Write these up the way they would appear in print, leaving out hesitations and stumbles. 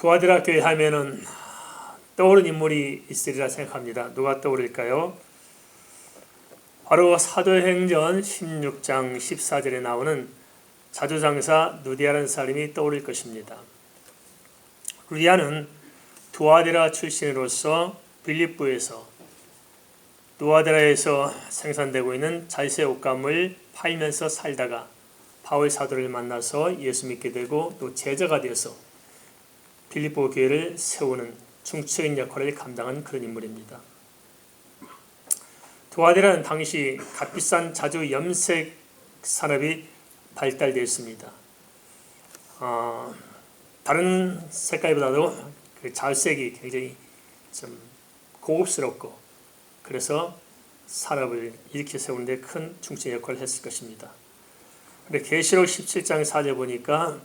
두아드라 교회 하면은 떠오르는 인물이 있으리라 생각합니다. 누가 떠오를까요? 바로 사도행전 16장 14절에 나오는 자주장사 누디아라는 사람이 떠오를 것입니다. 누디아는 두아드라 출신으로서 빌립보에서 두아드라에서 생산되고 있는 자유세 옷감을 팔면서 살다가 바울 사도를 만나서 예수 믿게 되고 또 제자가 되어서 빌립보 교회를 세우는 중추적인 역할을 감당한 그런 인물입니다. 두아드라는 당시 값비싼 자주 염색 산업이 발달되었습니다. 다른 색깔보다도 그 자색이 굉장히 좀 고급스럽고 그래서 산업을 일으켜 세우는데 큰 중추적 역할을 했을 것입니다. 그런데 계시록 17장 4절 보니까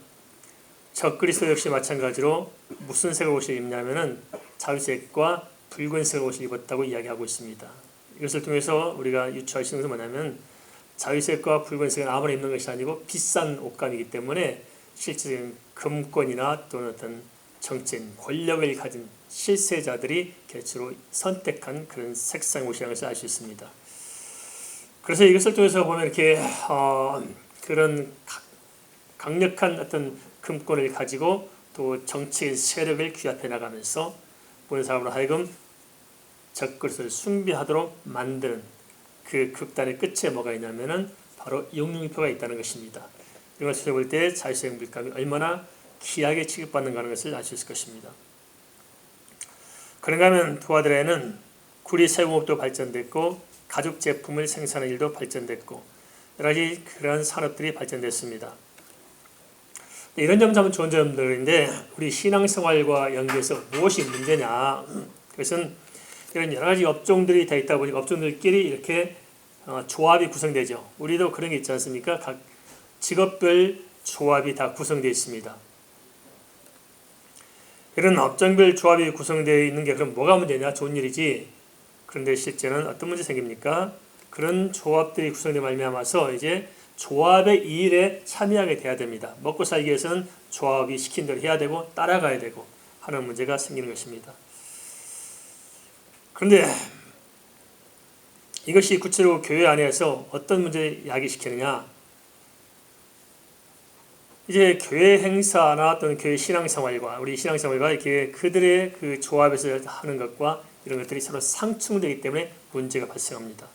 적그리스도 역시 마찬가지로 무슨 색의 옷을 입냐면은 자주색과 붉은색 옷을 입었다고 이야기하고 있습니다. 이것을 통해서 우리가 유추할 수 있는 것은 뭐냐면 자주색과 붉은색은 아무나 입는 것이 아니고 비싼 옷감이기 때문에 실질적인 금권이나 또는 어떤 정치인 권력을 가진 실세자들이 개주로 선택한 그런 색상 옷이라는 것을 알 수 있습니다. 그래서 이것을 통해서 보면 이렇게 그런 강력한 어떤 금권을 가지고 또 정치의 세력을 규합해 나가면서 보는 사람으로 하여금 적그리스도를 숭배하도록 만드는 그 극단의 끝에 뭐가 있냐면은 바로 영육표가 있다는 것입니다. 이런 것을 볼 때 자유색 물감이 얼마나 귀하게 취급받는가 하는 것을 알 수 있을 것입니다. 그런가 하면 두아드라에는 구리 세공업도 발전됐고 가죽 제품을 생산하는 일도 발전됐고 여러 가지 그런 산업들이 발전됐습니다. 이런 점은 좋은 점들인데 우리 신앙생활과 연계해서 무엇이 문제냐, 그것은 이런 여러 가지 업종들이 다 있다 보니까 업종들끼리 이렇게 조합이 구성되죠. 우리도 그런 게 있지 않습니까? 각 직업별 조합이 다 구성되어 있습니다. 이런 업종별 조합이 구성되어 있는 게 그럼 뭐가 문제냐? 좋은 일이지. 그런데 실제는 어떤 문제 생깁니까? 그런 조합들이 구성되어 말미암아서 이제 조합의 일에 참여하게 돼야 됩니다. 먹고 살기 위해서는 조합이 시킨 대로 해야 되고 따라가야 되고 하는 문제가 생기는 것입니다. 그런데 이것이 구체적으로 교회 안에서 어떤 문제를 야기시키느냐? 이제 교회 행사나 또는 교회 신앙생활과 우리 신앙생활과 이렇게 그들의 그 조합에서 하는 것과 이런 것들이 서로 상충되기 때문에 문제가 발생합니다.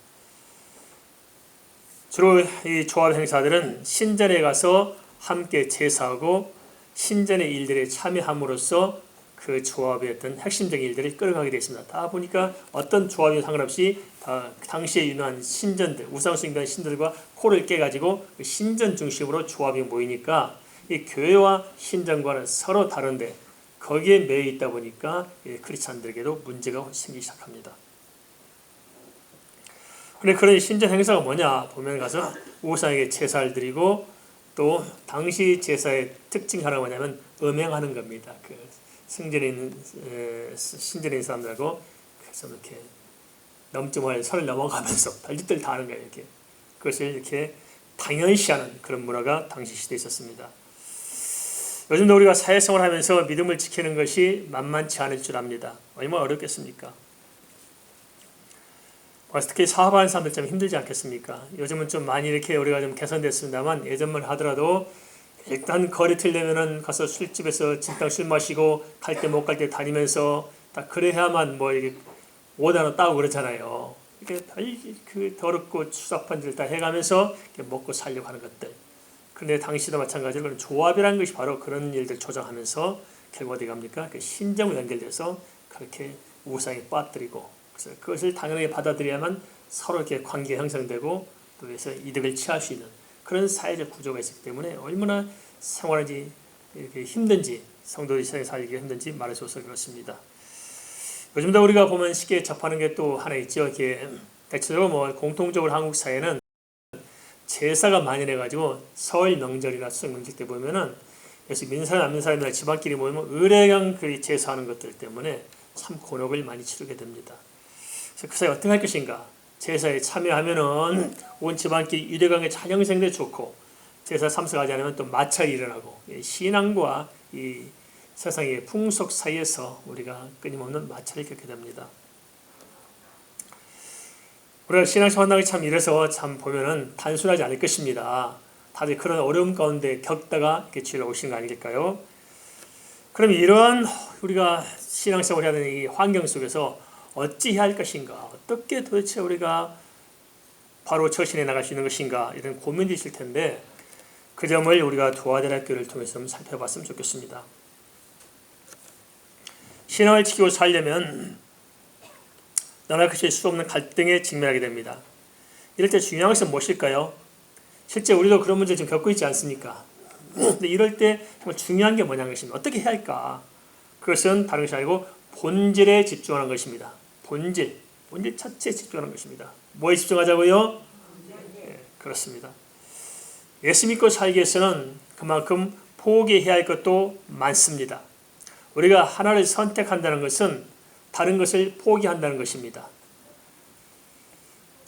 주로 이 조합 행사들은 신전에 가서 함께 제사하고 신전의 일들에 참여함으로써 그 조합의 어떤 핵심적인 일들을 끌어가게 되어 있습니다. 다 보니까 어떤 조합이 상관없이 다 당시에 유명한 신전들, 우상숭배한 신들과 코를 깨가지고 그 신전 중심으로 조합이 모이니까 이 교회와 신전과는 서로 다른데 거기에 매여 있다 보니까 크리스찬들에게도 문제가 생기기 시작합니다. 그런데 그런 신전 행사가 뭐냐 보면 가서 우상에게 제사를 드리고 또 당시 제사의 특징 하나가 뭐냐면 음행하는 겁니다. 그 신전에 있는 사람들하고 그래서 이렇게 넘점을 선을 넘어가면서 별짓들 다 하는 거예요. 이렇게 그것을 이렇게 당연시하는 그런 문화가 당시 시대에 있었습니다. 요즘도 우리가 사회생활을 하면서 믿음을 지키는 것이 만만치 않을 줄 압니다. 얼마나 어렵겠습니까? 특히 사업하는 사람들 좀 힘들지 않겠습니까? 요즘은 좀 많이 이렇게 우리가 좀 개선됐습니다만 예전만 하더라도 일단 거리 틀려면은 가서 술집에서 진탕 술 마시고 갈 때 못 갈 때 다니면서 딱 그래야만 뭐 이게 오다노 따고 그러잖아요. 이게 그 더럽고 추잡한 일 다 해가면서 먹고 살려고 하는 것들. 그런데 당시도 마찬가지로 그런 조합이라는 것이 바로 그런 일들 조장하면서 결국 어디 갑니까? 그 신정으로 연결돼서 그렇게 우상에 빠뜨리고 그래서 그것을 당연하게 받아들여야만 서로 이렇게 관계가 형성되고 또 그래서 이득을 취할 수 있는 그런 사회적 구조가 있기 때문에 얼마나 생활하기 이렇게 힘든지 성도들이 세상에 살기가 힘든지 말할 수 없어서 그렇습니다. 요즘도 우리가 보면 쉽게 접하는 게 또 하나 있죠. 이렇게 대체적으로 뭐 공통적으로 한국 사회는 제사가 만연해가지고 설 명절이나 추석 명절 때 보면은 그래서 믿는 사람 안 믿는 사람이나 집안끼리 모이면 의례강 그 제사하는 것들 때문에 참 곤혹을 많이 치르게 됩니다. 그래서 그 사회 어떻게 할 것인가? 제사에 참여하면은 온 집안끼리 유대관계 잘 형성돼 좋고 제사 참석하지 않으면 또 마찰이 일어나고 신앙과 이 세상의 풍속 사이에서 우리가 끊임없는 마찰을 겪게 됩니다. 우리가 신앙생활 한다는 게 참 이래서 참 보면은 단순하지 않을 것입니다. 다들 그런 어려움 가운데 겪다가 이렇게 주일에 오시는 거 아니겠까요? 그럼 이러한 우리가 신앙생활을 해야 되는 이 환경 속에서 어찌 해야 할 것인가? 어떻게 도대체 우리가 바로 처신해 나갈 수 있는 것인가? 이런 고민이 있을 텐데 그 점을 우리가 도화대학교를 통해서 좀 살펴봤으면 좋겠습니다. 신앙을 지키고 살려면 나라 끝일 수 없는 갈등에 직면하게 됩니다. 이럴 때 중요한 것은 무엇일까요? 실제 우리도 그런 문제 좀 겪고 있지 않습니까? 근데 이럴 때 정말 중요한 게 뭐냐는 것입니다. 어떻게 해야 할까? 그것은 다른 것이 아니고 본질에 집중하는 것입니다. 본질 자체에 집중하는 것입니다. 뭐에 집중하자고요? 네, 그렇습니다. 예수 믿고 살기 위해서는 그만큼 포기해야 할 것도 많습니다. 우리가 하나를 선택한다는 것은 다른 것을 포기한다는 것입니다.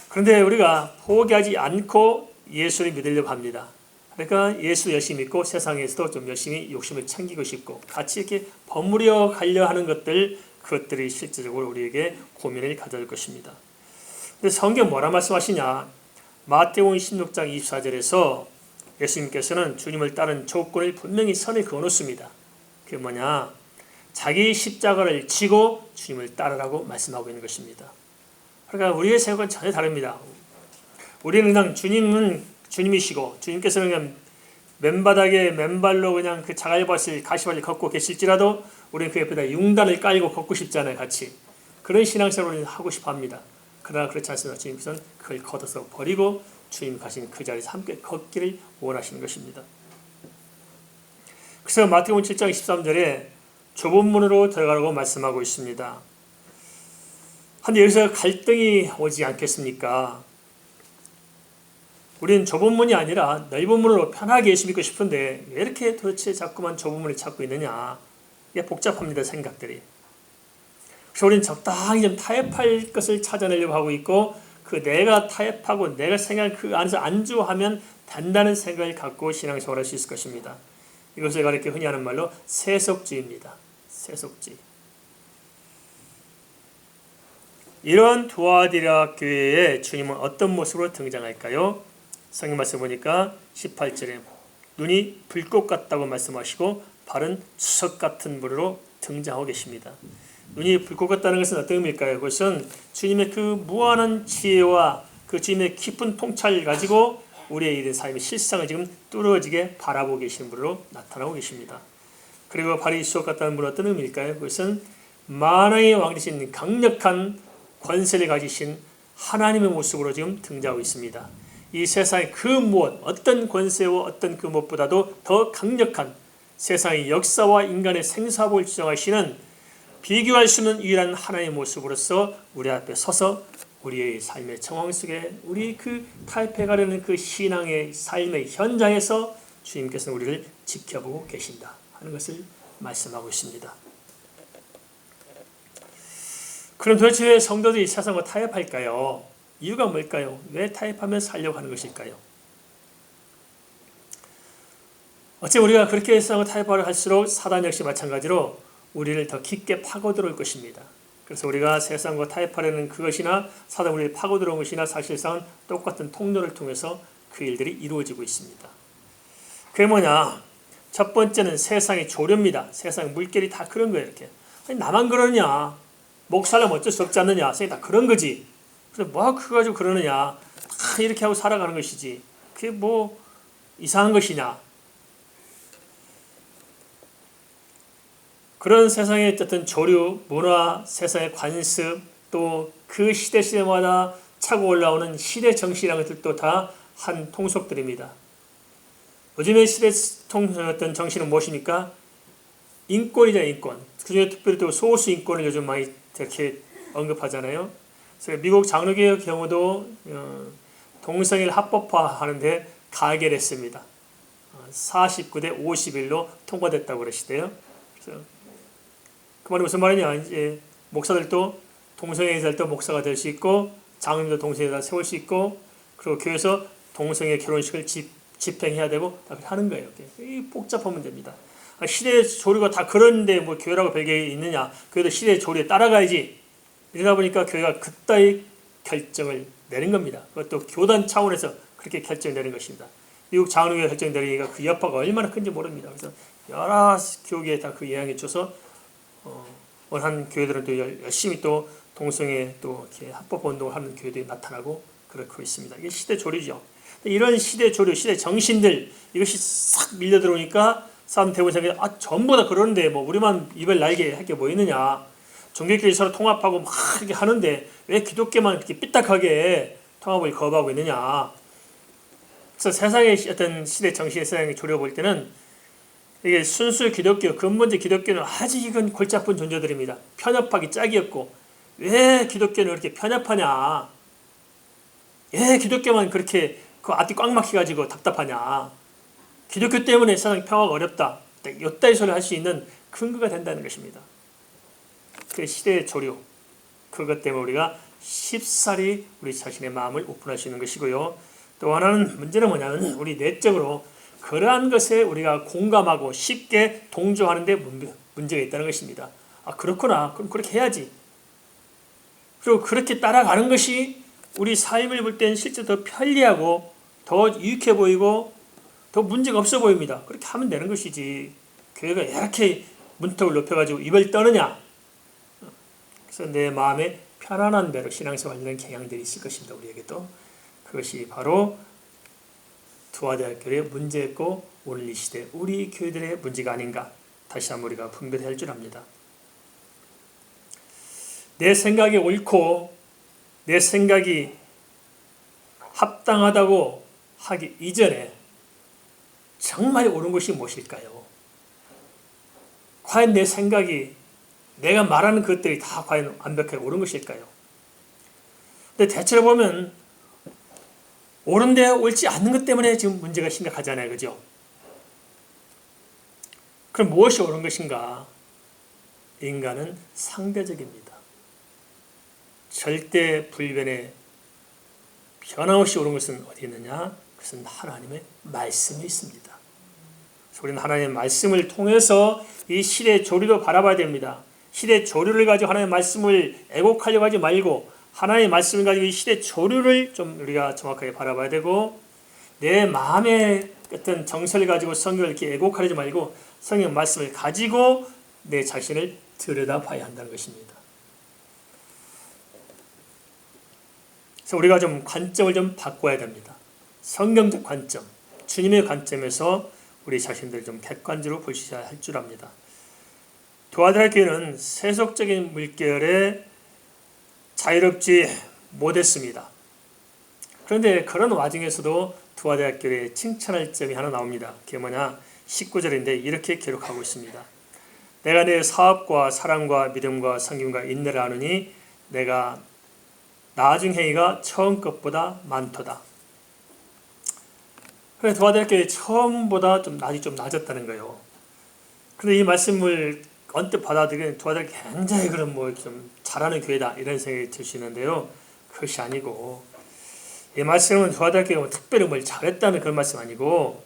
그런데 우리가 포기하지 않고 예수를 믿으려고 합니다. 그러니까 예수 열심히 믿고 세상에서도 좀 열심히 욕심을 챙기고 싶고 같이 이렇게 버무려 가려 하는 그것들이 실질적으로 우리에게 고민을 가져올 것입니다. 근데 성경 뭐라 말씀하시냐? 마태복음 16장 24절에서 예수님께서는 주님을 따른 조건을 분명히 선에 그어놓습니다. 그게 뭐냐? 자기 십자가를 지고 주님을 따르라고 말씀하고 있는 것입니다. 그러니까 우리의 생각은 전혀 다릅니다. 우리는 그냥 주님이시고 주님께서는 그냥 맨바닥에 맨발로 그냥 그 자갈밭을 가시밭을 걷고 계실지라도 우리는 그 옆에다 융단을 깔고 걷고 싶잖아요. 같이. 그런 신앙생활을 하고 싶어 합니다. 그러나 그렇지 않습니다. 주님께서는 그걸 걷어서 버리고 주님 가신 그 자리에서 함께 걷기를 원하시는 것입니다. 그래서 마태복음 7장 13절에 좁은 문으로 들어가라고 말씀하고 있습니다. 근데 여기서 갈등이 오지 않겠습니까? 우리는 좁은 문이 아니라 넓은 문으로 편하게 예수 믿고 싶은데 왜 이렇게 도대체 자꾸만 좁은 문을 찾고 있느냐? 이게 복잡합니다. 생각들이. 그래서 우리는 적당히 좀 타협할 것을 찾아내려고 하고 있고 그 내가 타협하고 내가 생각한 그 안에서 안주하면 된다는 생각을 갖고 신앙생활을 할 수 있을 것입니다. 이것을 가리켜 흔히 하는 말로 세속주의입니다. 세속주의. 이런 두아디라 교회에 주님은 어떤 모습으로 등장할까요? 성경 말씀 보니까 18절에 눈이 불꽃 같다고 말씀하시고 발은 수석 같은 물으로 등장하고 계십니다. 눈이 불꽃 같다는 것은 어떤 의미일까요? 그것은 주님의 그 무한한 지혜와 그 주님의 깊은 통찰을 가지고 우리의 이런 삶의 실상을 지금 뚫어지게 바라보고 계시는 분으로 나타나고 계십니다. 그리고 발이 수석 같다는 분은 어떤 의미일까요? 그것은 만왕의 왕 되신 강력한 권세를 가지신 하나님의 모습으로 지금 등장하고 있습니다. 이 세상의 그 무엇, 어떤 권세와 어떤 그 무엇보다도 더 강력한 세상의 역사와 인간의 생사복을 주장하시는 비교할 수 없는 유일한 하나님의 모습으로서 우리 앞에 서서 우리의 삶의 정황 속에 우리 그 타협해가려는 그 신앙의 삶의 현장에서 주님께서는 우리를 지켜보고 계신다 하는 것을 말씀하고 있습니다. 그럼 도대체 왜 성도들이 세상과 타협할까요? 이유가 뭘까요? 왜 타협하며 살려고 하는 것일까요? 어째 우리가 그렇게 세상과 타협하려 할수록 사단 역시 마찬가지로 우리를 더 깊게 파고들어올 것입니다. 그래서 우리가 세상과 타협하려는 그것이나 사단 우리를 파고들어온 것이나 사실상 똑같은 통로를 통해서 그 일들이 이루어지고 있습니다. 그게 뭐냐? 첫 번째는 세상의 조류입니다. 세상 물결이 다 그런 거예요. 이렇게. 아니, 나만 그러느냐? 목살려면 어쩔 수 없지 않느냐? 세상이 다 그런 거지. 그래서 뭐 그거 가지고 그러느냐? 다 이렇게 하고 살아가는 것이지. 그게 뭐 이상한 것이냐? 그런 세상의 어쨌든 조류, 문화, 세상의 관습, 또 그 시대마다 차고 올라오는 시대 정신이라는 것들도 다 한 통속들입니다. 요즘의 시대 어떤 정신은 무엇입니까? 인권이잖아요, 인권. 그중에 특별히 또 소수 인권을 요즘 많이 이렇게 언급하잖아요. 그래서 미국 장로교의 경우도 동성애를 합법화하는데 가결했습니다. 49대 51로 통과됐다고 그러시대요. 그래서 그 말이 무슨 말이냐? 이제 목사들도 동성애자들도 목사가 될 수 있고 장로님도 동성애자 세울 수 있고 그리고 교회에서 동성애 결혼식을 집행해야 되고 하는 거예요. 이 복잡한 문제입니다. 시대의 조류가 다 그런데 뭐 교회라고 별게 있느냐? 교회도 시대의 조류에 따라가야지. 이러다 보니까 교회가 그따위 결정을 내린 겁니다. 그것도 교단 차원에서 그렇게 결정을 내린 것입니다. 미국 장로교회 결정 내리니까 그 여파가 얼마나 큰지 모릅니다. 그래서 여러 교계에 다 그 영향이 줘서 원하는 교회들은 또 열심히 또 동성애 또 이렇게 합법 운동을 하는 교회들이 나타나고 그렇고 있습니다. 이게 시대 조류죠. 이런 시대 조류, 시대 정신들 이것이 싹 밀려 들어오니까 사람 대부분 생각해 전부 다 그러는데 뭐 우리만 이별 날개 할 게 뭐 있느냐? 종교끼리 서로 통합하고 막 이렇게 하는데 왜 기독교만 그렇게 삐딱하게 통합을 거부하고 있느냐? 그래서 세상의 어떤 시대 정신의 세상에 조려볼 때는 이게 순수 기독교, 근본적 기독교는 아직 이건 골치 아픈 존재들입니다. 편협하기 짝이었고 왜 기독교는 그렇게 편협하냐? 왜 기독교만 그렇게 그 앞뒤 꽉 막혀가지고 답답하냐? 기독교 때문에 세상 평화가 어렵다. 이따위 소리 할 수 있는 근거가 된다는 것입니다. 그 시대의 조류, 그것 때문에 우리가 쉽사리 우리 자신의 마음을 오픈할 수 있는 것이고요. 또 하나는 문제는 뭐냐면 우리 내적으로 그러한 것에 우리가 공감하고 쉽게 동조하는데 문제가 있다는 것입니다. 그렇구나. 그럼 그렇게 해야지. 그리고 그렇게 따라가는 것이 우리 삶을 볼 때는 실제 더 편리하고 더 유익해 보이고 더 문제가 없어 보입니다. 그렇게 하면 되는 것이지. 교회가 이렇게 문턱을 높여가지고 입을 떠느냐. 그래서 내 마음에 편안한 대로 신앙생활 이런 경향들이 있을 것입니다. 우리에게도. 그것이 바로 두아대학교의 문제였고 오늘 이 시대 우리 교회들의 문제가 아닌가 다시 한번 우리가 분별해야 할 줄 압니다. 내 생각이 옳고 내 생각이 합당하다고 하기 이전에 정말 옳은 것이 무엇일까요? 과연 내 생각이 내가 말하는 것들이 다 과연 완벽하게 옳은 것일까요? 근데 대체로 보면 옳은데 옳지 않는 것 때문에 지금 문제가 심각하잖아요. 그죠? 그럼 무엇이 옳은 것인가? 인간은 상대적입니다. 절대 불변의 변함없이 옳은 것은 어디 있느냐? 그것은 하나님의 말씀이 있습니다. 그래서 우리는 하나님의 말씀을 통해서 이 시대의 조류도 바라봐야 됩니다. 시대의 조류를 가지고 하나님의 말씀을 애곡하려고 하지 말고 하나님의 말씀을 가지고 이 시대 조류를 좀 우리가 정확하게 바라봐야 되고 내 마음의 어떤 정서를 가지고 성경을 이렇게 애곡하지 말고 성경 말씀을 가지고 내 자신을 들여다봐야 한다는 것입니다. 그래서 우리가 좀 관점을 좀 바꿔야 됩니다. 성경적 관점, 주님의 관점에서 우리 자신들을 좀 객관적으로 보셔야 할 줄 압니다. 두아디라 교회는 세속적인 물결에 자유롭지 못했습니다. 그런데 그런 와중에서도 두아디라 교회에 칭찬할 점이 하나 나옵니다. 그게 뭐냐? 19절인데 이렇게 기록하고 있습니다. 내가 내 사업과 사랑과 믿음과 섬김과 인내를 아느니 내가 나중 행위가 처음 것보다 많도다. 그래 두아디라 교회 처음보다 아직 좀 낮았다는 거예요. 그런데 이 말씀을 언뜻 받아들이는 두아디라 굉장히 그런 좀 잘하는 교회다 이런 생각이 드시는데요. 그것이 아니고 이 말씀은 두아디라 교회가 특별히 뭘 잘했다는 그런 말씀 아니고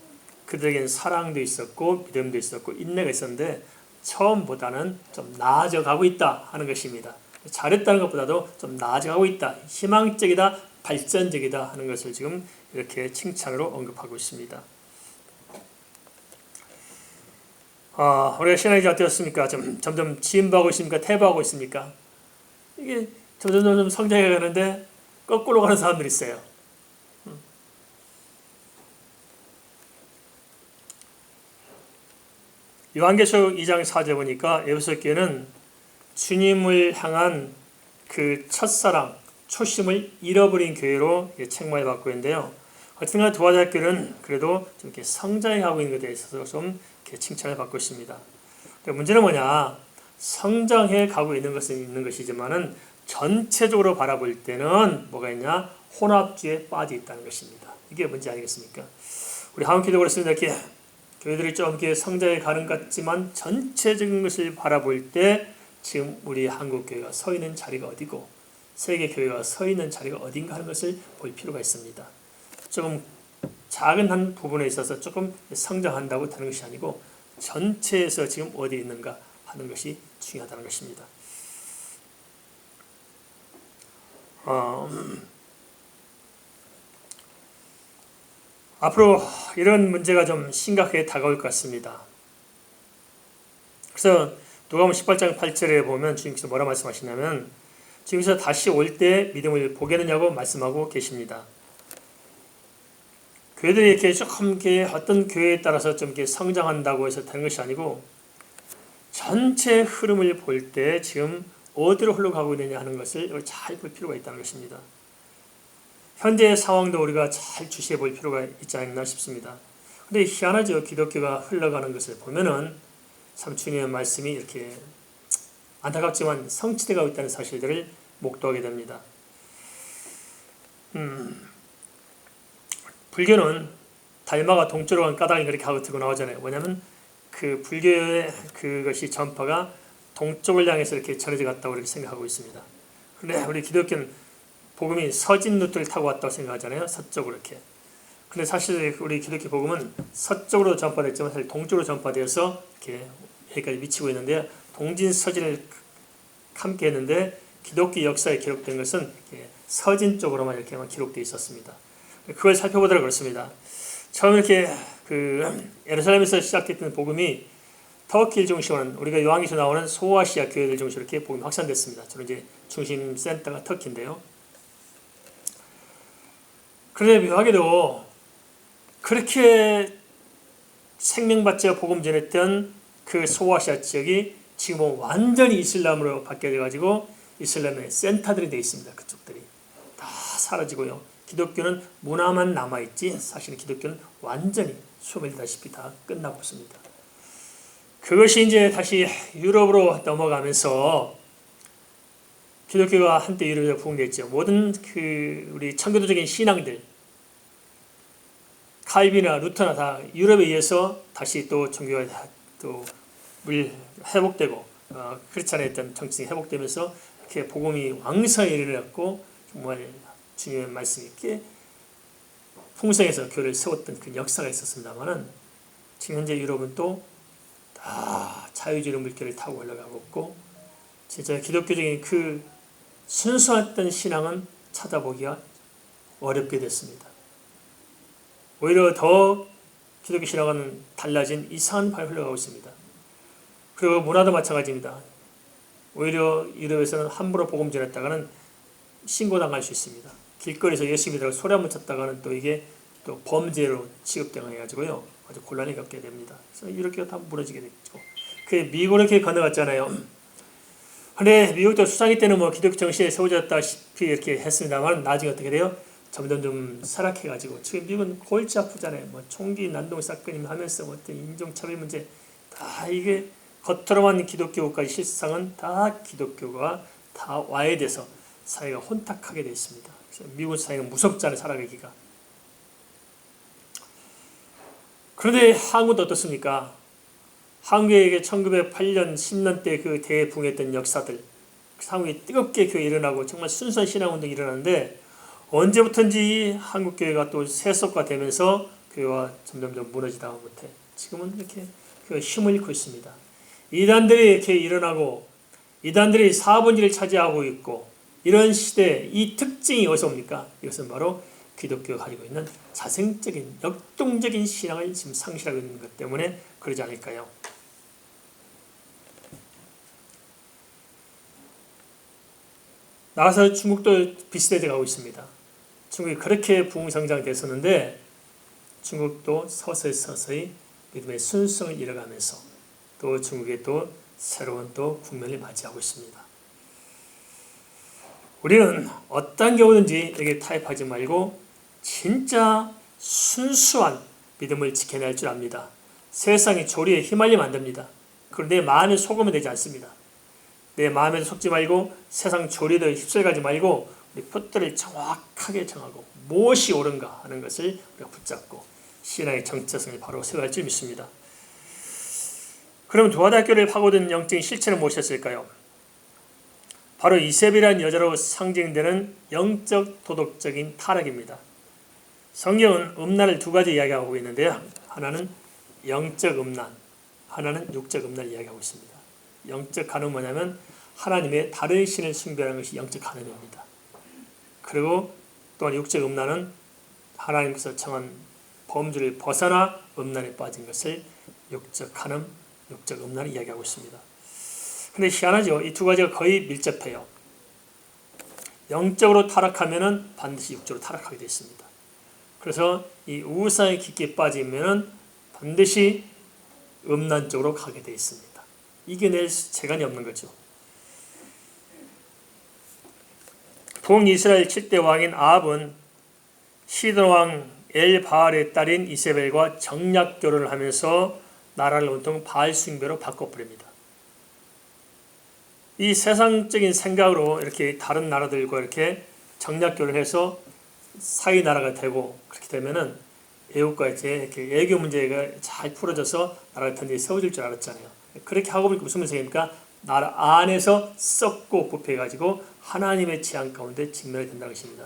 그들에게는 사랑도 있었고 믿음도 있었고 인내가 있었는데 처음보다는 좀 나아져가고 있다 하는 것입니다. 잘했다는 것보다도 좀 나아져가고 있다. 희망적이다. 발전적이다 하는 것을 지금 이렇게 칭찬으로 언급하고 있습니다. 우리가 신앙이 어떻습니까? 점점 진보하고 있습니까? 퇴보하고 있습니까? 이게 점점 성장해 가는데 거꾸로 가는 사람들이 있어요. 요한계시록 2장 4절 보니까 에베소 교회는 주님을 향한 그 첫사랑, 초심을 잃어버린 교회로 책망을 받고 있는데요. 어쨌든 두아디라 교회는 그래도 좀 이렇게 성장해 가고 있는 것에 있어서 좀 이렇게 칭찬을 받고 있습니다. 문제는 뭐냐? 성장해 가고 있는 것은 있는 것이지만은 전체적으로 바라볼 때는 뭐가 있냐? 혼합주의에 빠져 있다는 것입니다. 이게 문제 아니겠습니까? 우리 한국교회도 그렇습니다. 이렇게 교회들이 좀 이렇게 성장해 가는 것 같지만 전체적인 것을 바라볼 때 지금 우리 한국교회가 서 있는 자리가 어디고 세계교회가 서 있는 자리가 어딘가 하는 것을 볼 필요가 있습니다. 조금 작은 한 부분에 있어서 조금 성장한다고 되는 것이 아니고 전체에서 지금 어디에 있는가 하는 것이 중요하다는 것입니다. 앞으로 이런 문제가 좀 심각하게 다가올 것 같습니다. 그래서 누가복음 18장 8절에 보면 주님께서 뭐라 말씀하시냐면 주님께서 다시 올 때 믿음을 보겠느냐고 말씀하고 계십니다. 교회들이 이렇게 조금 어떤 교회에 따라서 좀 이렇게 성장한다고 해서 되는 것이 아니고 전체 흐름을 볼 때 지금 어디로 흘러가고 있느냐 하는 것을 잘 볼 필요가 있다는 것입니다. 현재의 상황도 우리가 잘 주시해 볼 필요가 있지 않나 싶습니다. 그런데 희한하죠. 기독교가 흘러가는 것을 보면은 참 주님의 말씀이 이렇게 안타깝지만 성취되고 있다는 사실들을 목도하게 됩니다. 불교는 달마가 동쪽으로 간 까닭이 그렇게 하고 들고 나오잖아요. 뭐냐면 그 불교의 그것이 전파가 동쪽을 향해서 이렇게 전해져 갔다고 이렇게 생각하고 있습니다. 그런데 우리 기독교는 복음이 서진 루트를 타고 왔다고 생각하잖아요. 서쪽으로 이렇게. 근데 사실 우리 기독교 복음은 서쪽으로 전파됐지만 사실 동쪽으로 전파되어서 이렇게 여기까지 미치고 있는데 동진서진을 함께 했는데 기독교 역사에 기록된 것은 서진 쪽으로만 이렇게만 기록되어 있었습니다. 그걸 살펴보도록 그렇습니다. 처음 이렇게 예루살렘에서 시작됐던 복음이 터키를 중심으로 우리가 요한계시에 나오는 소아시아 교회들 중심으로 이렇게 복음이 확산됐습니다. 저는 이제 중심 센터가 터키인데요. 그런데 묘하게도 그렇게 생명받자 복음 전했던 그 소아시아 지역이 지금은 완전히 이슬람으로 바뀌어가지고 이슬람의 센터들이 되어 있습니다. 그쪽들이 다 사라지고요. 기독교는 문화만 남아있지 사실은 기독교는 완전히 소멸되다시피 다 끝나고 있습니다. 그것이 이제 다시 유럽으로 넘어가면서 기독교가 한때 유럽에 부흥됐죠. 모든 우리 청교도적인 신앙들 칼빈이나 루터나 다 유럽에 의해서 다시 또 종교가 또 회복되고 크리스찬의 정신이 회복되면서 이렇게 복음이 왕성히 일어났고 정말 주님의 말씀이 있게 풍성해서 교회를 세웠던 그 역사가 있었습니다만은 지금 현재 유럽은 또 다 자유주의 물결을 타고 올라가고 있고 진짜 기독교적인 그 순수했던 신앙은 찾아보기가 어렵게 됐습니다. 오히려 더 기독교 신앙은 달라진 이상한 방향으로 흘러가고 있습니다. 그리고 문화도 마찬가지입니다. 오히려 유럽에서는 함부로 복음 전했다가는 신고당할 수 있습니다. 길거리에서 예수 믿으라고 소리 한번 쳤다가는 또 이게 또 범죄로 취급당해가지고요. 아주 곤란히 겪게 됩니다. 그래서 이렇게 다 무너지게 됐죠. 그 미국을 이렇게 건너갔잖아요. 근데 미국도 수상이 때는 뭐 기독교 정신에 세워졌다시피 이렇게 했습니다만 나중에 어떻게 돼요? 점점 좀 사락해가지고 지금 미국은 골치 아프잖아요. 뭐 총기 난동 사건이 하면서 뭐 어떤 인종차별 문제 다 이게 겉으로만 기독교까지 실상은 다 기독교가 다 와해돼서 사회가 혼탁하게 되어 있습니다. 그래서 미국 사회는 무섭잖아요. 살아가기가. 그런데 한국은 어떻습니까? 한국에게 1908년 10년 때 그 대붕했던 역사들 한국이 뜨겁게 교회 일어나고 정말 순수한 신앙운동이 일어나는데 언제부턴지 한국교회가 또 세속화 되면서 교회가 점점점 무너지다 못해 지금은 이렇게 교회가 힘을 잃고 있습니다. 이단들이 이렇게 일어나고 이단들이 사분지를 차지하고 있고 이런 시대에 이 특징이 어디서 옵니까? 이것은 바로 기독교가 가지고 있는 자생적인 역동적인 신앙을 지금 상실하고 있는 것 때문에 그러지 않을까요? 나가서 중국도 비슷해져 가고 있습니다. 중국이 그렇게 부흥성장됐었는데 중국도 서서히 믿음의 순수성을 잃어가면서 또 중국의 또 새로운 또 국면을 맞이하고 있습니다. 우리는 어떤 경우든지 여기 타협하지 말고 진짜 순수한 믿음을 지켜낼 줄 압니다. 세상의 조리에 휘말리면 안 됩니다. 그런데 내 마음에 속으면 되지 않습니다. 내 마음에도 속지 말고 세상 조리에 휩쓸가지 말고 우리 표대를 정확하게 정하고 무엇이 옳은가 하는 것을 우리가 붙잡고 신앙의 정체성을 바로 세워야 할 줄 믿습니다. 그럼 도화대학교를 파고든 영적인 실체는 무엇이었을까요? 바로 이세벨이라는 여자로 상징되는 영적 도덕적인 타락입니다. 성경은 음란을 두 가지 이야기하고 있는데요. 하나는 영적 음란, 하나는 육적 음란을 이야기하고 있습니다. 영적 간음은 뭐냐면 하나님의 다른 신을 숭배하는 것이 영적 간음입니다. 그리고 또한 육적 음란은 하나님께서 정한 범주를 벗어나 음란에 빠진 것을 육적 간음, 육적 음란을 이야기하고 있습니다. 근데 희한하죠. 이 두 가지가 거의 밀접해요. 영적으로 타락하면은 반드시 육적으로 타락하게 되어 있습니다. 그래서 이 우상에 깊게 빠지면은 반드시 음란 쪽으로 가게 되어 있습니다. 이겨낼 재간이 없는 거죠. 동이스라엘 7대 왕인 아합은 시돈 왕 엘바알의 딸인 이세벨과 정략 결혼을 하면서 나라를 온통 바알 숭배로 바꿔버립니다. 이 세상적인 생각으로 이렇게 다른 나라들과 이렇게 정략 결혼을 해서 사이 나라가 되고 그렇게 되면은 애국과 이렇게 애교 문제가 잘 풀어져서 나라가 든든히 세워질 줄 알았잖아요. 그렇게 하고 보니까 무슨 문제입니까? 나라 안에서 썩고 부패해가지고 하나님의 재앙 가운데 직면이 된다는 것입니다.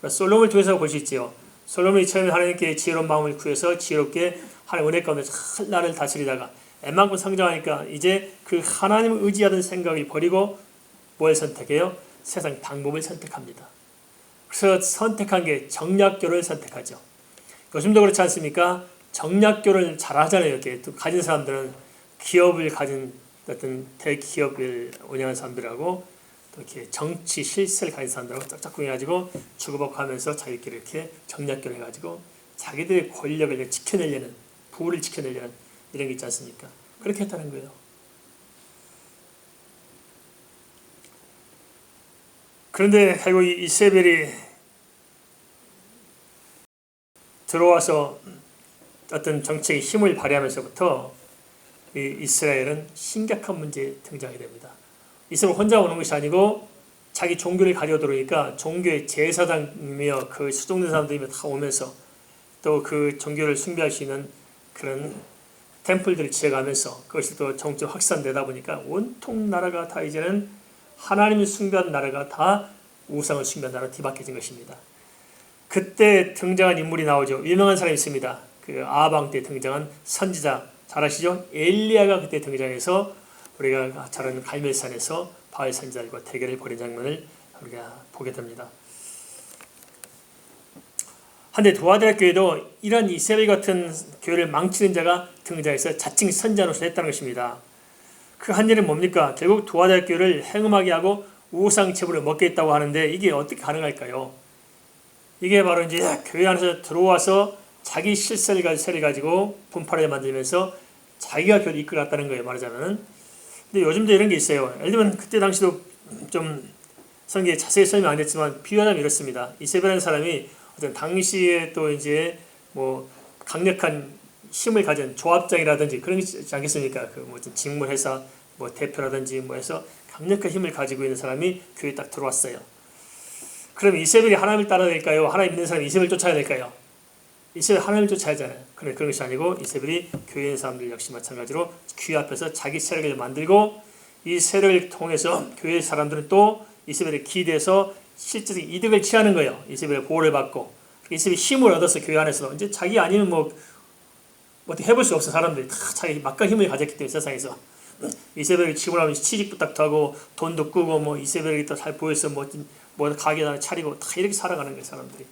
솔로몬을 통해서 볼 수 있지요. 솔로몬이 처음에 하나님께 지혜로운 마음을 구해서 지혜롭게 하나님 은혜 가운데 잘 나를 다스리다가 웬만큼 성장하니까 이제 그 하나님을 의지하던 생각을 버리고 뭘 선택해요? 세상 방법을 선택합니다. 그래서 선택한 게 정략교를 선택하죠. 요즘도 그렇지 않습니까? 정략교를 잘 하잖아요. 이렇게 또 가진 사람들은 기업을 가진 어떤 대기업을 운영하는 사람들하고 또 이렇게 정치 실세를 가진 사람들하고 짝짝꿍 해가지고 주고받고 하면서 자기끼리 이렇게 정략교를 해가지고 자기들의 권력을 지켜내려는, 부를 지켜내려는 이런 게 있지 않습니까? 그렇게 했다는 거예요. 그런데 결국 이세벨이 들어와서 어떤 정책의 힘을 발휘하면서부터 이 이스라엘은 심각한 문제에 등장하게 됩니다. 이스라엘 혼자 오는 것이 아니고 자기 종교를 가지고 들어오니까 종교의 제사장이며 그 수종된 사람들이 다 오면서 또 그 종교를 숭배할 수 있는 그런 템플들을 지어가면서 그것이 또 정치적 확산되다 보니까 온통 나라가 다 이제는 하나님을 숭배하는 나라가 다 우상을 숭배하는 나라로 뒤바뀌어진 것입니다. 그때 등장한 인물이 나오죠. 유명한 사람이 있습니다. 그 아방 때 등장한 선지자 잘 아시죠? 엘리야가 그때 등장해서 우리가 잘 아는 갈멜산에서 바알 선지자들과 대결을 벌인 장면을 우리가 보게 됩니다. 한데 도아디아 교회도 이런 이세벨 같은 교회를 망치는 자가 등장해서 자칭 선지자로서 했다는 것입니다. 그 한 일은 뭡니까? 결국 도아디아 교회를 행음하게 하고 우상 제물을 먹게 했다고 하는데 이게 어떻게 가능할까요? 이게 바로 이제 교회 안에서 들어와서 자기 실세를 가지고 분파를 만들면서 자기가 교회를 이끌었다는 거예요, 말하자면은. 근데 요즘도 이런 게 있어요. 예를 들면 그때 당시도 좀 성경에 자세히 설명 안 했지만 비유하자면 이렇습니다. 이세벨이라는 사람이 어떤 당시에 또 이제 뭐 강력한 힘을 가진 조합장이라든지 그런 게 있지 않겠습니까? 그 뭐 직무회사 뭐 대표라든지 뭐 해서 강력한 힘을 가지고 있는 사람이 교회에 딱 들어왔어요. 그럼 이세벨이 하나님을 따라야 될까요? 하나님 믿는 사람이 이세벨을 쫓아야 될까요? 이세벨 하나님을 쫓아야 하잖아요. 그런 것이 아니고 이세벨이 교회에 있는 사람들 역시 마찬가지로 귀 앞에서 자기 세력을 만들고 이 세력을 통해서 교회 사람들은 또 이세벨에 기대서 실질적인 이득을 취하는 거예요. 이세벨의 보호를 받고 이세벨이 힘을 얻어서 교회 안에서 이제 자기 아니면 뭐 어떻게 해볼 수 없어. 사람들이 다 자기 막강 힘을 가졌기 때문에 세상에서 이세벨이 치고 나면 취직부터 하고 돈도 꾸고 뭐 이세벨이 또 잘 보여서 뭐 가게나 차리고 다 이렇게 살아가는 거예요, 사람들이.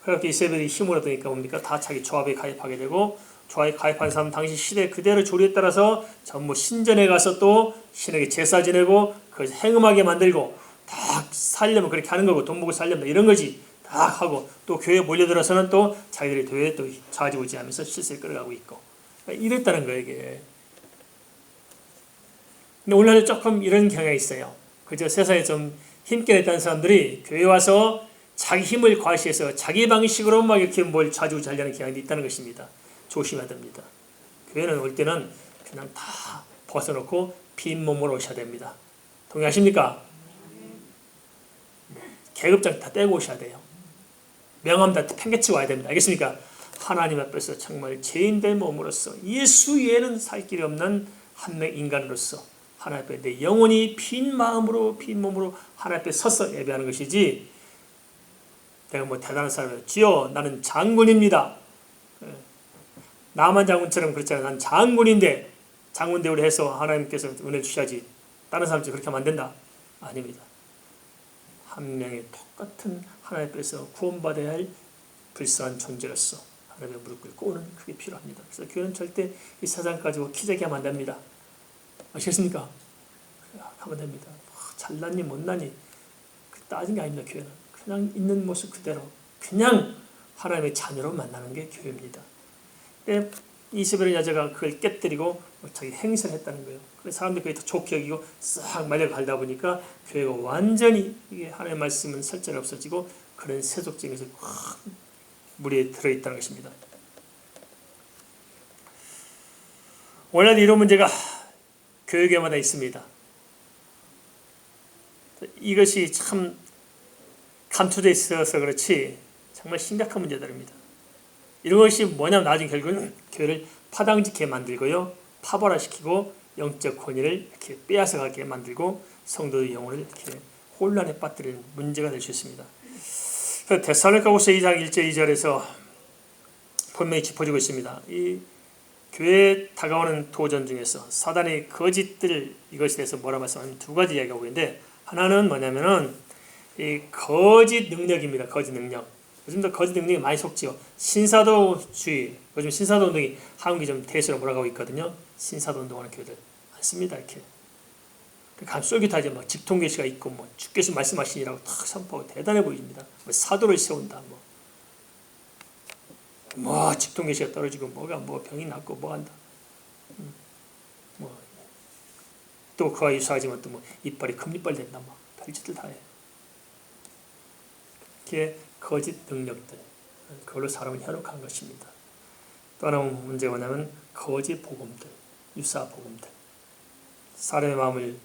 그렇게 이세벨이 힘을 얻으니까 뭡니까? 다 자기 조합에 가입하게 되고 조합에 가입한 사람 당시 시대 그대로 조리에 따라서 전부 신전에 가서 또 신에게 제사 지내고 그것을 행음하게 만들고 다 살려면 그렇게 하는 거고 돈 먹고 살려면 이런 거지 다 하고 또 교회에 몰려들어서는 또 자기들이 교회에 또 좌지우지하면서 실세를 끌어가고 있고 이랬다는 거예요, 이게. 근데 오늘날 조금 이런 경향이 있어요. 그저 세상에 좀 힘께 냈다는 사람들이 교회에 와서 자기 힘을 과시해서 자기 방식으로 막 이렇게 뭘 좌지우지하려는 경향이 있다는 것입니다. 조심해야 됩니다. 교회는 올 때는 그냥 다 벗어놓고 빈 몸으로 오셔야 됩니다. 동의하십니까? 계급장 다 떼고 오셔야 돼요. 명함 다 팽개치고 와야 됩니다. 알겠습니까? 하나님 앞에서 정말 죄인된 몸으로서 예수 외에는 살 길이 없는 한 명 인간으로서 하나님 앞에 내 영혼이 빈 마음으로 빈 몸으로 하나님 앞에 서서 예배하는 것이지 내가 뭐 대단한 사람이에요. 주여 나는 장군입니다. 나만 장군처럼 그렇잖아요. 난 장군인데 장군대우를 해서 하나님께서 은혜를 주셔야지 다른 사람들이 그렇게 하면 안 된다. 아닙니다. 한 명의 똑같은 하나님 앞에서 구원받아야 할 불쌍한 존재로서 하나님의 무릎 꿇고 오는 그게 필요합니다. 그래서 교회는 절대 이 세상 가지고 키재기 하면 안 됩니다. 아시겠습니까? 하면 됩니다. 잘났니 못났니 따진 게 아닙니다. 교회는 그냥 있는 모습 그대로 그냥 하나님의 자녀로 만나는 게 교회입니다. 이세벨 여자가 그걸 깨뜨리고 자기 행세를 했다는 거예요. 그래서 사람들이 그게 더 좋게 여기고 싹 말려가다 보니까 교회가 완전히 이게 하나님의 말씀은 설전이 없어지고 그런 세속적에서 물에 들어있다는 것입니다. 오늘날 이런 문제가 교회마다 있습니다. 이것이 참 감춰져 있어서 그렇지 정말 심각한 문제들입니다. 이런 것이 뭐냐면 나중에 결국은 교회를 파당짓게 만들고요, 파벌화시키고 영적 권위를 이렇게 빼앗아가게 만들고 성도의 영혼을 이렇게 혼란에 빠뜨리는 문제가 될 수 있습니다. 데살로니가후서 2장 1절 2절에서 분명히 짚어주고 있습니다. 이 교회에 다가오는 도전 중에서 사단의 거짓들 이것에 대해서 뭐라 말씀하면 두 가지 이야기하고 있는데 하나는 뭐냐면은 이 거짓 능력입니다. 거짓 능력. 요즘도 거짓 능력이 많이 속지요. 신사도주의, 요즘 신사도 운동이 한국이 좀 대세로 몰아가고 있거든요. 신사도 운동하는 교회들 많습니다. 이렇게 쫄깃하게 막 직통계시가 있고 뭐 주께서 말씀하시니라고 탁 선포하고 대단해 보입니다. 뭐 사도를 세운다, 뭐 직통계시가 떨어지고 뭐 병이 낫고 뭐 한다. 뭐 또 그와 유사하지만 또 뭐 이빨이 금리빨 된다, 뭐 별짓들 다 해. 이게 거짓 능력들, 그걸로 사람을 현혹한 것입니다. 또 하나 문제가 뭐냐면 거짓 복음들, 유사 복음들, 사람의 마음을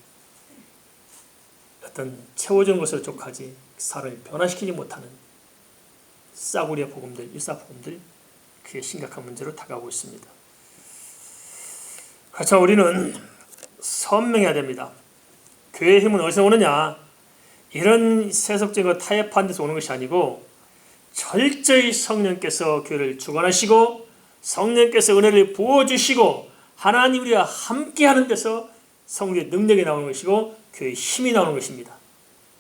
어떤 채워주는 것으로 족하지 사람을 변화시키지 못하는 싸구려 복음들, 유사 복음들, 그게 심각한 문제로 다가오고 있습니다. 그렇죠. 우리는 선명해야 됩니다. 교회의 힘은 어디서 오느냐? 이런 세속적인 타협한 데서 오는 것이 아니고 철저히 성령께서 교회를 주관하시고 성령께서 은혜를 부어주시고 하나님 우리와 함께하는 데서 성령의 능력이 나오는 것이고 교회의 힘이 나오는 것입니다.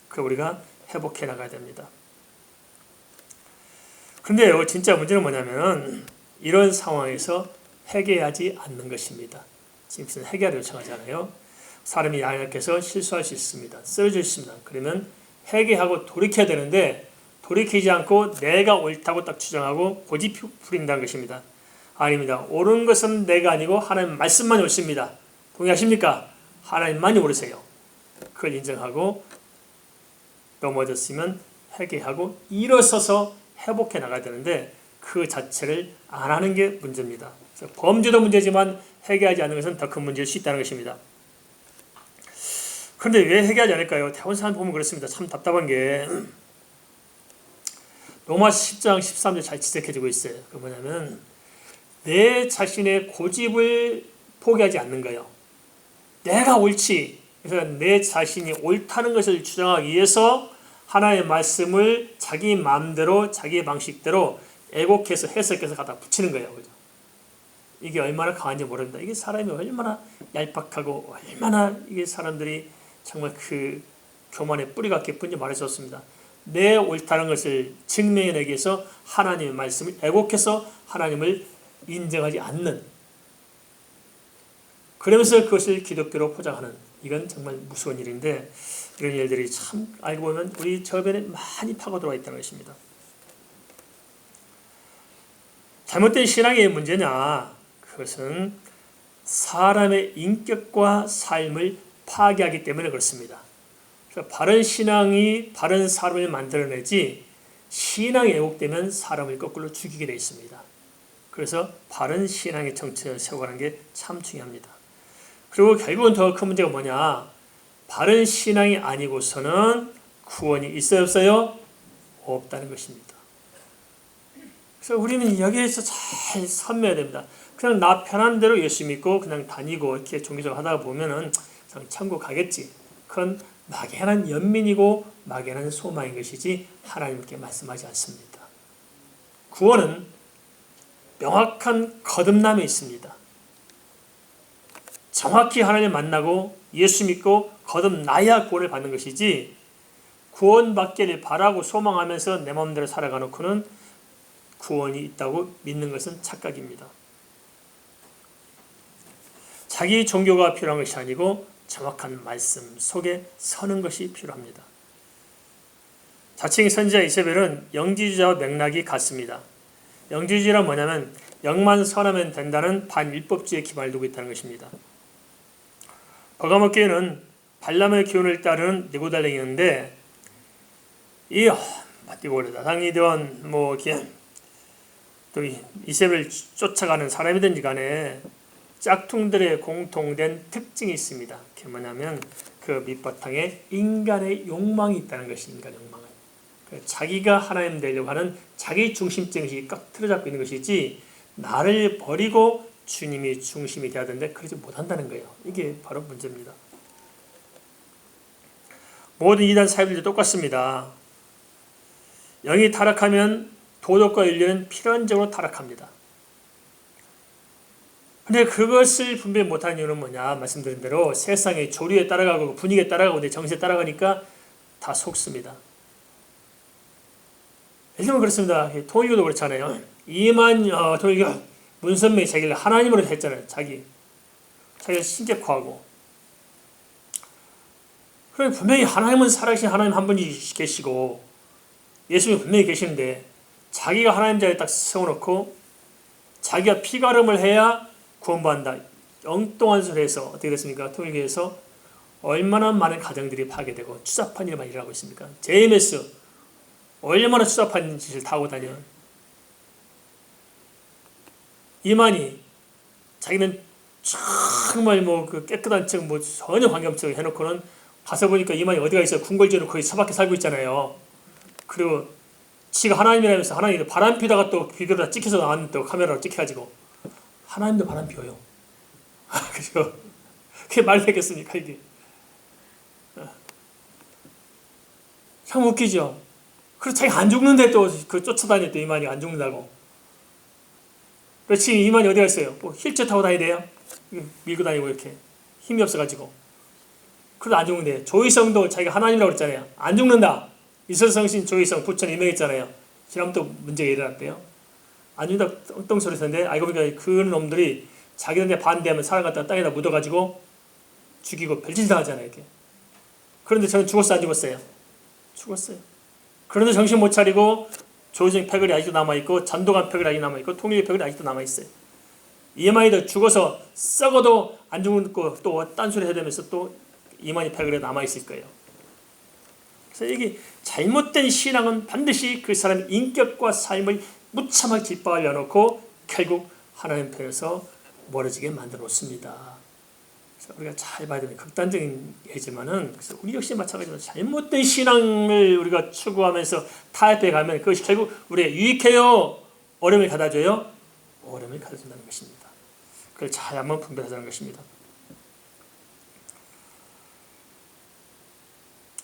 그걸 우리가 회복해 나가야 됩니다. 그런데요, 진짜 문제는 뭐냐면 이런 상황에서 회개하지 않는 것입니다. 지금 회개를 요청하잖아요. 사람이 약해서 실수할 수 있습니다. 쓰러질 수 있습니다. 그러면 회개하고 돌이켜야 되는데 돌이키지 않고 내가 옳다고 딱 주장하고 고집 부린다는 것입니다. 아닙니다. 옳은 것은 내가 아니고 하나님 말씀만이 옳습니다. 동의하십니까? 하나님만이 옳으세요. 그걸 인정하고 넘어졌으면 회개하고 일어서서 회복해 나가야 되는데 그 자체를 안 하는 게 문제입니다. 그래서 범죄도 문제지만 회개하지 않는 것은 더 큰 문제일 수 있다는 것입니다. 그런데 왜 회개하지 않을까요? 대부분 사람 보면 그렇습니다. 참 답답한 게 로마서 10장 13절 잘 지적해주고 있어요. 그 뭐냐면 내 자신의 고집을 포기하지 않는 거예요. 내가 옳지. 그래서 내 자신이 옳다는 것을 주장하기 위해서 하나님의 말씀을 자기 마음대로 자기 방식대로 애곡해서 해석해서 갖다 붙이는 거예요. 그죠? 이게 얼마나 강한지 모릅니다. 이게 사람이 얼마나 얄팍하고 얼마나 이게 사람들이 정말 그 교만의 뿌리가 깊은지 말해줬습니다. 내 옳다는 것을 증명해내기 위해서 하나님의 말씀을 애곡해서 하나님을 인정하지 않는, 그러면서 그것을 기독교로 포장하는, 이건 정말 무서운 일인데 이런 일들이 참 알고 보면 우리 저변에 많이 파고들어와 있다는 것입니다. 잘못된 신앙의 문제냐? 그것은 사람의 인격과 삶을 파괴하기 때문에 그렇습니다. 그래서 바른 신앙이 바른 사람을 만들어내지 신앙이 왜곡되면 사람을 거꾸로 죽이게 되어 있습니다. 그래서 바른 신앙의 정체를 세워가는 게 참 중요합니다. 그리고 결국은 더 큰 문제가 뭐냐? 바른 신앙이 아니고서는 구원이 있어요, 없어요? 없다는 것입니다. 그래서 우리는 여기에서 잘 선명해야 됩니다. 그냥 나 편한 대로 예수 믿고 그냥 다니고 이렇게 종교적으로 하다가 보면은 천국 가겠지. 그건 막연한 연민이고 막연한 소망인 것이지 하나님께 말씀하지 않습니다. 구원은 명확한 거듭남에 있습니다. 정확히 하나님 만나고 예수 믿고 거듭나야 구원을 받는 것이지, 구원받기를 바라고 소망하면서 내 마음대로 살아가 놓고는 구원이 있다고 믿는 것은 착각입니다. 자기 종교가 필요한 것이 아니고 정확한 말씀 속에 서는 것이 필요합니다. 자칭 선지자 이세벨은 영지주의자와 맥락이 같습니다. 영지주의란 뭐냐면 영만 선하면 된다는 반율법주의에 기반을 두고 있다는 것입니다. 버가모 교회는 발람의 교훈을 따르는 니고달랭이었는데, 이 마띠고르다상이든 또 이세벨 쫓아가는 사람이든지 간에 짝퉁들의 공통된 특징이 있습니다. 그게 뭐냐면 그 밑바탕에 인간의 욕망이 있다는 것이, 인간의 욕망은 자기가 하나님 되려고 하는 자기 중심적인 꽉 틀어잡고 있는 것이지, 나를 버리고 주님이 중심이 되어야 되는데 그러지 못한다는 거예요. 이게 바로 문제입니다. 모든 이단 사회들도 똑같습니다. 영이 타락하면 도덕과 윤리는 필연적으로 타락합니다. 근데 그것을 분별 못하는 이유는 뭐냐? 말씀드린 대로 세상의 조류에 따라가고 분위기에 따라가고 내 정세에 따라가니까 다 속습니다. 예를 들면 그렇습니다. 통일교도 그렇잖아요. 이만 통일교 문선명이 자기를 하나님으로 했잖아요. 자기를 신격화하고. 그럼 분명히 하나님은 살아계신 하나님 한 분이 계시고 예수님이 분명히 계시는데, 자기가 하나님 자리에 딱 세워놓고 자기가 피가름을 해야 구원받는다, 엉뚱한 소리 해서 어떻게 됐습니까? 통일교에서 얼마나 많은 가정들이 파괴되고 추잡한 일만 일어나고 있습니까? JMS 얼마나 추잡한 짓을 다 하고 다녀. 이만희 자기는 정말 그 깨끗한 척 전혀 관계없이 해놓고는 가서 보니까 이만희 어디가 있어요? 궁궐지로 거의 처박혀 살고 있잖아요. 그리고 지가 하나님이라면서 하나님이 바람 피다가 또 비디오로 다 찍혀서 나왔는데 또 카메라로 찍혀가지고 하나님도 바람 피워요. 그죠? 그게 말이 되겠습니까 이게? 참 웃기죠. 그래서 자기 안 죽는데 또 그 쫓아다녔대. 이만희 안 죽는다고. 그렇지. 이만희 어디가 있어요? 뭐 휠체어 타고 다녀야 돼요? 밀고 다니고 이렇게 힘이 없어가지고. 그래도 안 죽는데. 조희성도 자기가 하나님이라고 그랬잖아요. 안 죽는다. 이설성신 조희성 부천 유명했잖아요. 지난번도 문제가 일어났대요. 안 죽는다 엉뚱소리 했는데 알고 보니까 그 놈들이 자기한테 반대하면 사람 갖다가 땅에다 묻어가지고 죽이고 별짓 당하잖아요. 이렇게. 그런데 저는 죽었어 안 죽었어요? 죽었어요. 그런데 정신 못 차리고 조희정 패거리 아직도 남아있고 전도관 패거리 아직도 남아있고 통일교 패거리 아직도 남아있어요. 이만희도 죽어서 썩어도 안 죽고 또 딴소리 해대면서 또 이만희 패거리가 남아있을 거예요. 그래서 이게 잘못된 신앙은 반드시 그 사람의 인격과 삶을 무참하게 뒷바울려 놓고 결국 하나님 편에서 멀어지게 만들어 놓습니다. 그래서 우리가 잘 봐야 되는 극단적인 예지만은, 그래서 우리 역시 마찬가지로 잘못된 신앙을 우리가 추구하면서 타협해 가면 그것이 결국 우리에게 유익해요? 어려움을 가져줘요? 어려움을 가져준다는 것입니다. 그걸 잘 한번 분별하자는 것입니다.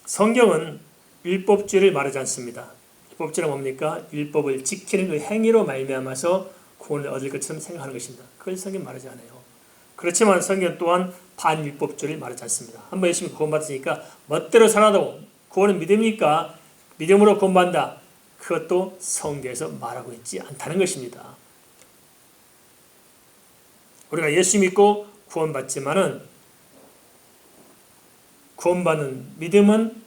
성경은 율법주의를 말하지 않습니다. 율법주의는 뭡니까? 율법을 지키는 그 행위로 말미암아서 구원을 얻을 것처럼 생각하는 것입니다. 그걸 성경 말하지 않아요. 그렇지만 성경 또한 반율법주의를 말하지 않습니다. 한번 열심히 구원받으니까 멋대로 살아도 구원은 믿음이니까 믿음으로 구원받는다. 그것도 성경에서 말하고 있지 않다는 것입니다. 우리가 예수 믿고 구원받지만은 구원받는 믿음은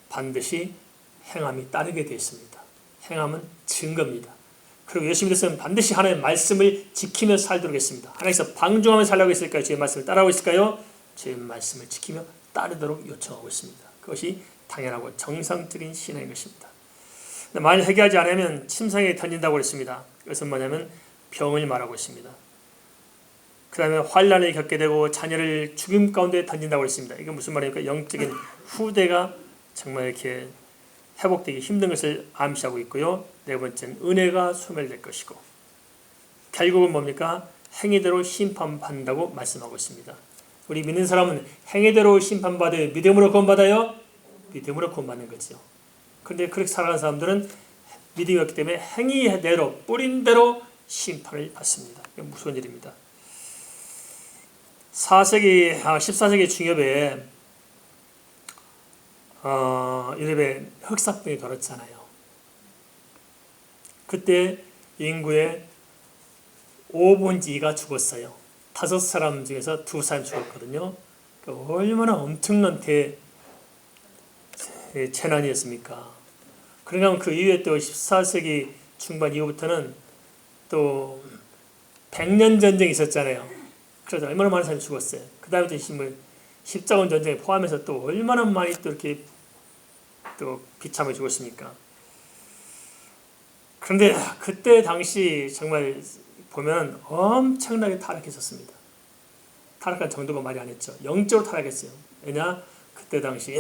반드시 행함이 따르게 되어 있습니다. 행함은 증거입니다. 그리고 예수 믿었으면 반드시 하나님의 말씀을 지키며 살도록 했습니다. 하나님께서 방종하며 살라고 했을까요? 주의 말씀을 따라하고 있을까요? 주의 말씀을 지키며 따르도록 요청하고 있습니다. 그것이 당연하고 정상적인 신앙인 것입니다. 만약 회개하지 않으면 침상에 던진다고 했습니다. 그것은 뭐냐면 병을 말하고 있습니다. 그 다음에 환난을 겪게 되고 자녀를 죽임 가운데 던진다고 했습니다. 이게 무슨 말입니까? 영적인 후대가 정말 이렇게 회복되기 힘든 것을 암시하고 있고요. 네 번째는 은혜가 소멸될 것이고, 결국은 뭡니까? 행위대로 심판받는다고 말씀하고 있습니다. 우리 믿는 사람은 행위대로 심판받아요? 믿음으로 구원받아요? 믿음으로 구원받는 거죠. 그런데 그렇게 살아가는 사람들은 믿음이 없기 때문에 행위대로 뿌린 대로 심판을 받습니다. 이게 무서운 일입니다. 14세기 중엽에 유럽에 흑사병이 돌았잖아요. 그때 인구의 5분의 2가 죽었어요. 5사람 중에서 2사람 죽었거든요. 얼마나 엄청난 재난이었습니까? 그러면 그 이후에 또 14세기 중반 이후부터는 또 100년 전쟁이 있었잖아요. 그래서 얼마나 많은 사람이 죽었어요. 그 다음에 또 십자군 전쟁에 포함해서 또 얼마나 많이 또 이렇게 또 비참하게 죽었습니까? 그런데 그때 당시 정말 보면 엄청나게 타락했었습니다. 타락한 정도가 말이 안 했죠. 영적으로 타락했어요. 왜냐? 그때 당시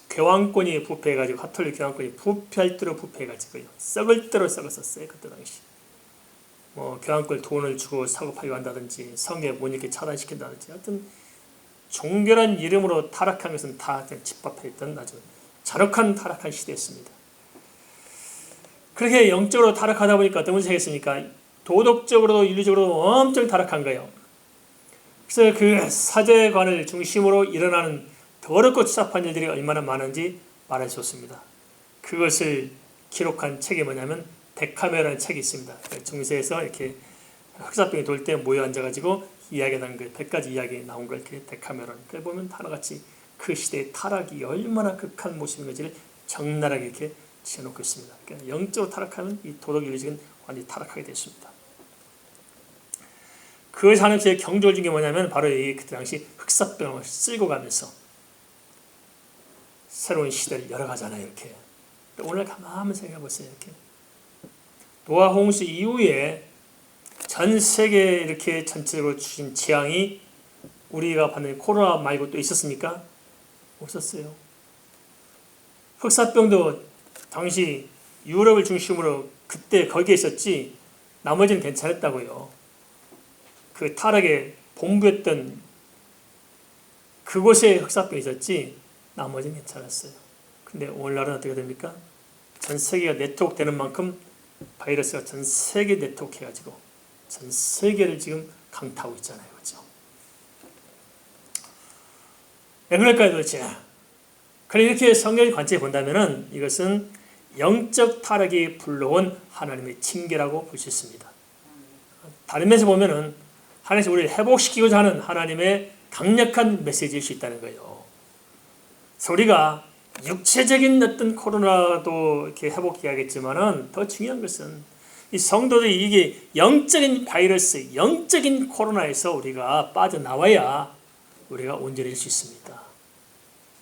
교황권이 부패해가지고 가톨릭 교황권이 부패할 대로 부패해가지고요. 썩을 대로 썩었었어요. 그때 당시. 교황권 돈을 주고 사고팔이고 한다든지 성에 못 읽게 차단시킨다든지 하여튼 종교란 이름으로 타락한 것은 다 집합해있던 아주 잔혹한 타락한 시대였습니다. 그렇게 영적으로 타락하다 보니까 어떤 문제가 생겼습니까? 도덕적으로도 윤리적으로도 엄청 타락한 거예요. 그래서 그 사제관을 중심으로 일어나는 더럽고 추잡한 일들이 얼마나 많은지 말할 수 없습니다. 그것을 기록한 책이 뭐냐면 데카메라는 책이 있습니다. 중세에서 이렇게 흑사병이 돌 때 모여 앉아가지고 이야기하는 그 100가지 이야기 나온 걸 이렇게 데카메론. 그래 보면 하나같이 그 시대의 타락이 얼마나 극한 모습인지를 적나라하게 이렇게 지어놓고 있습니다. 그러니까 영적으로 타락하면 이 도덕 윤리적인 완전히 타락하게 됐습니다. 그것이 하는 제일 경조를 준 게 뭐냐면 바로 그때 당시 흑사병을 쓸고 가면서 새로운 시대를 열어가잖아요. 이렇게 오늘 가만히 생각해 보세요. 이렇게 노아 홍수 이후에 전 세계 이렇게 전체적으로 주신 재앙이 우리가 받는 코로나 말고 또 있었습니까? 없었어요. 흑사병도 당시 유럽을 중심으로 그때 거기에 있었지 나머지는 괜찮았다고요. 그 타락의 본부였던 그곳에 흑사병이 있었지 나머지는 괜찮았어요. 근데 오늘날은 어떻게 됩니까? 전 세계가 네트워크 되는 만큼 바이러스가 전 세계 네트워크 해가지고 전 세계를 지금 강타하고 있잖아요. 그렇죠? 왜 그럴까요 도대체? 그래 이렇게 성경의 관점에 본다면은 이것은 영적 타락이 불러온 하나님의 징계라고 볼 수 있습니다. 다른 면에서 보면은 하나님께서 우리를 회복시키고자 하는 하나님의 강력한 메시지일 수 있다는 거예요. 그래서 우리가 육체적인 어떤 코로나도 이렇게 회복해야겠지만은 더 중요한 것은 이 성도들이 이게 영적인 바이러스, 영적인 코로나에서 우리가 빠져나와야 우리가 온전해질 수 있습니다.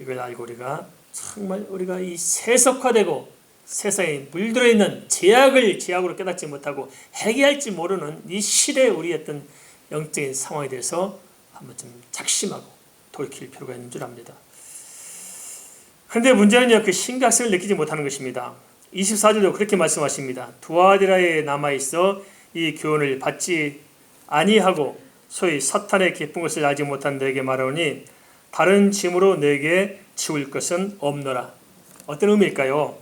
이걸 알고 우리가 정말 우리가 이 세속화되고 세상에 물들어 있는 제약으로 깨닫지 못하고 해결할지 모르는 이 시대의 우리의 어떤 영적인 상황에 대해서 한번 좀 작심하고 돌이킬 필요가 있는 줄 압니다. 그런데 문제는요, 그 심각성을 느끼지 못하는 것입니다. 24절도 그렇게 말씀하십니다. 두아디라에 남아있어 이 교훈을 받지 아니하고 소위 사탄의 기쁜 것을 알지 못한 너에게 말하오니 다른 짐으로 너에게 지울 것은 없노라. 어떤 의미일까요?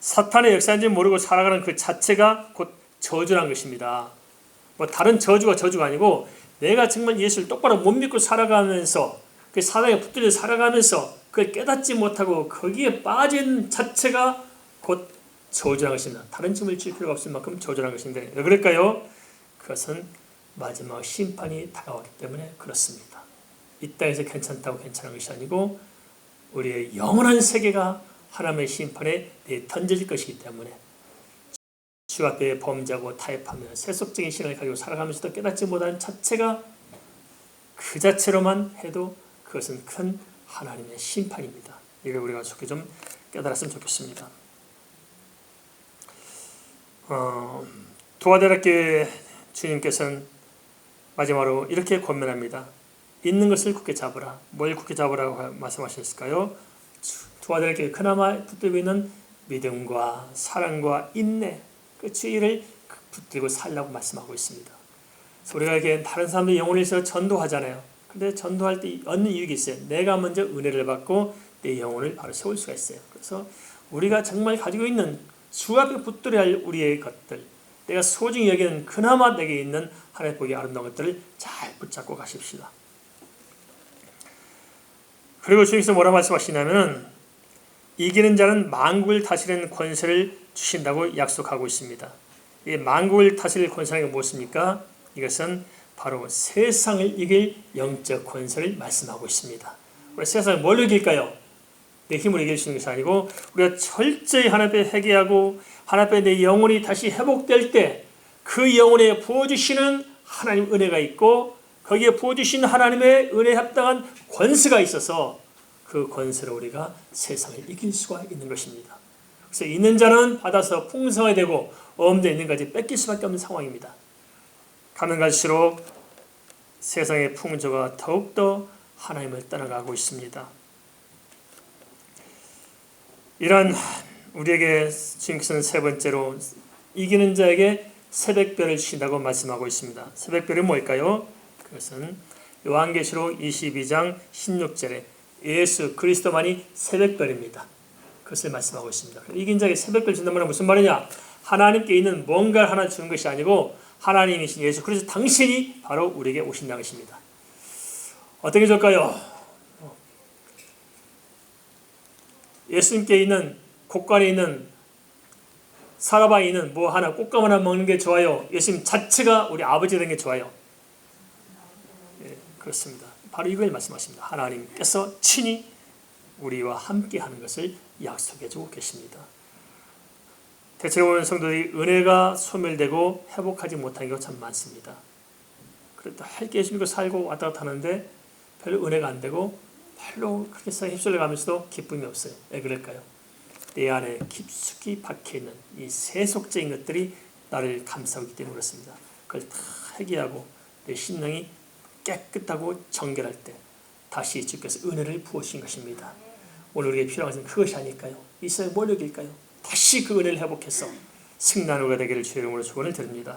사탄의 역사인지 모르고 살아가는 그 자체가 곧 저주란 것입니다. 다른 저주가 아니고 내가 정말 예수를 똑바로 못 믿고 살아가면서 그 사단에 붙들려 살아가면서 그걸 깨닫지 못하고 거기에 빠진 자체가 곧 저주란 것입니다. 다른 짐을 질 필요가 없을 만큼 저주란 것인데 왜 그럴까요? 그것은 마지막 심판이 다가오기 때문에 그렇습니다. 이 땅에서 괜찮다고 괜찮은 것이 아니고 우리의 영원한 세계가 하나님의 심판에 던져질 것이기 때문에 주 앞에 범죄하고 타협하며 세속적인 신앙을 가지고 살아가면서도 깨닫지 못하는 자체가 그 자체로만 해도 그것은 큰 하나님의 심판입니다. 이걸 우리가 좋게 좀 깨달았으면 좋겠습니다. 두아디라교회 주님께서는 마지막으로 이렇게 권면합니다. 있는 것을 굳게 잡으라. 뭘 굳게 잡으라고 말씀하셨을까요? 두아디라교회 그나마 붙들고 있는 믿음과 사랑과 인내, 그 주의를 붙들고 살라고 말씀하고 있습니다. 우리가 이렇게 다른 사람들 영혼을 위해서 전도하잖아요. 근데 전도할 때 얻는 이유가 있어요. 내가 먼저 은혜를 받고 내 영혼을 바로 세울 수가 있어요. 그래서 우리가 정말 가지고 있는 주 앞에 붙들어야 할 우리의 것들, 내가 소중히 여기는 그나마 내게 있는 하나님 보기 아름다운 것들을 잘 붙잡고 가십시다. 그리고 주님께서 뭐라 말씀하시냐면은 이기는 자는 만국을 다스리는 권세를 주신다고 약속하고 있습니다. 이 만국을 다스릴 권세가 무엇입니까? 이것은 바로 세상을 이길 영적 권세를 말씀하고 있습니다. 우리 세상을 뭘 이길까요? 내 힘으로 이길 수 있는 것이 아니고 우리가 철저히 하나님 앞에 회개하고 하나님 앞에 내 영혼이 다시 회복될 때 그 영혼에 부어주시는 하나님 은혜가 있고 거기에 부어주신 하나님의 은혜에 합당한 권세가 있어서 그 권세로 우리가 세상을 이길 수가 있는 것입니다. 그래서 있는 자는 받아서 풍성하게 되고 없는 자 있는 까지 뺏길 수밖에 없는 상황입니다. 가면 갈수록 세상의 풍조가 더욱더 하나님을 떠나가고 있습니다. 이런 우리에게 주님께서는 세 번째로 이기는 자에게 새벽별을 주신다고 말씀하고 있습니다. 새벽별은 뭘까요? 그것은 요한계시록 22장 16절에 예수 그리스도만이 새벽별입니다. 그것을 말씀하고 있습니다. 이긴 자에게 새벽별 준다는 무슨 말이냐? 하나님께 있는 뭔가를 하나 주는 것이 아니고 하나님이신 예수 그리스도 당신이 바로 우리에게 오신다는 것입니다. 어떻게 좋을까요? 예수님께 있는 곳간에 있는 사라방에 있는 뭐 하나 꽃감 하나 먹는 게 좋아요? 예수님 자체가 우리 아버지 되는 게 좋아요? 예, 그렇습니다. 바로 이걸 말씀하십니다. 하나님께서 친히 우리와 함께 하는 것을 약속해 주고 계십니다. 대체로 오는 성도들이 은혜가 소멸되고 회복하지 못하는 경우가 참 많습니다. 그래도 할게 예수 믿고 살고 왔다 갔다 하는데 별로 은혜가 안 되고 별로 그렇게 휩쓸려 가면서도 기쁨이 없어요. 왜 그럴까요? 내 안에 깊숙이 박혀있는 이 세속적인 것들이 나를 감싸기 때문에 그렇습니다. 그걸 다 해결하고 내 심령이 깨끗하고 정결할 때 다시 주께서 은혜를 부으신 것입니다. 오늘 우리에게 필요한 것은 그것이 아닐까요? 이 세상에 뭘 이길까요? 다시 그 은혜를 회복해서 승리하는 우리가 되기를 주의 이름으로 축원을 드립니다.